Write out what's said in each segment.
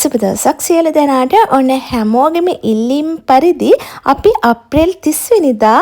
සුබ දවසක් සියලු දෙනාට. ඔන්න හැමෝගෙම ඉල්ලීම් පරිදි අපි අප්‍රේල් 30 වෙනිදා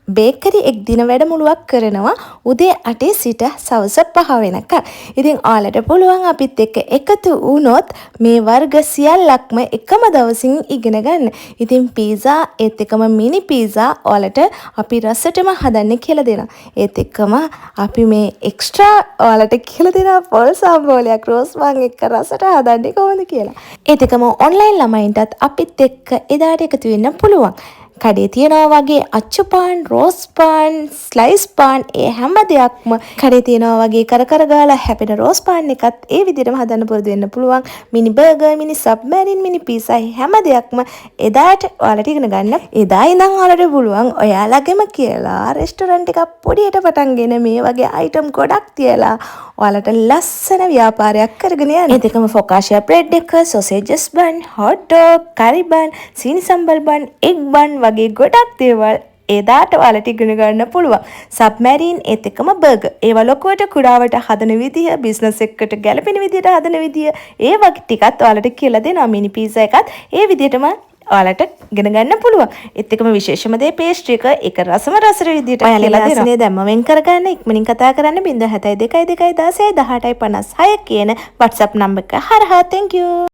බේකරි එක් දින වැඩමුළුවක් කරනවා උදේ 8 සිට සවස 5 වෙනකම්. ඉතින් ඔයාලට පුළුවන් අපිත් එක්ක එකතු වුණොත් මේ වර්ග සියල්ලක්ම එකම දවසින් ඉගෙන ගන්න. ඉතින් පීසා ඒත් එක්කම මිනි පීසා ඔයාලට අපි රසටම හදන්න කියලා දෙනවා. ඒත් එක්කම අපි මේ එක්ස්ට්‍රා ඔයාලට කියලා දෙනවා පොල් සම්බෝලයක් රෝස් පාන් එක්ක රසට හදන්නේ කොහොමද කියලා. ඒත් එක්කම ඔන්ලයින් ළමයින්ටත් අපිත් එක්ක එදාට එකතු වෙන්න පුළුවන්. කඩේ තියනවා වගේ අච්චු පාන්, රෝස් පාන්, ස්ලයිස් පාන් ඒ හැම දෙයක්ම කඩේ තියනවා වගේ කර කර ගාලා හැපෙන රෝස් පාන් එකත් ඒ විදිහටම හදන්න පුරුදු වෙන්න පුළුවන්. මිනි බර්ගර්, මිනි සබ්මැරින්, මිනි පීසා හැම දෙයක්ම එදාට ඔයාලට ඉගෙන ගන්න. එදා ඉඳන් ඔයාලට පුළුවන් ඔයාලගෙම කියලා රෙස්ටොරන්ට් එකක් පොඩියට පටන්ගෙන මේ වගේ අයිටම් ගොඩක් තියලා ඔයාලට ලස්සන ව්‍යාපාරයක් කරගෙන යන්න. ඒත් එකම ෆොකාෂියා බ්‍රෙඩ් එක, සොසේජස් බන්, හොට් ඩොග්, කරි බන්, සීනි සම්බල් බන්, එග් බන් වගේ ගොඩක් දේවල් එදාට ඔයාලට ඉගෙන ගන්න පුළුවන්. සබ්මැරින් ඒත් එකම බර්ගර්. ඒවා ලොකුවට කුඩාවට හදන විදිය, බිස්නස් එකකට ගැලපෙන විදියට හදන විදිය, ඒ වගේ ටිකත් ඔයාලට කියලා දෙනවා. මිනි පීසා එකත් ඒ විදියටම ඔයාලට ඉගෙන ගන්න පුළුවන්. ඒත් එකම විශේෂම දේ පේස්ට්‍රි එක රසම රසර විදියට ඔයාලා දෙනවා. දැම්ම වෙන් කරගන්න ඉක්මනින් කතා කරන්න 072 216 1856 කියන WhatsApp නම්බර් එක හරහා. thank you.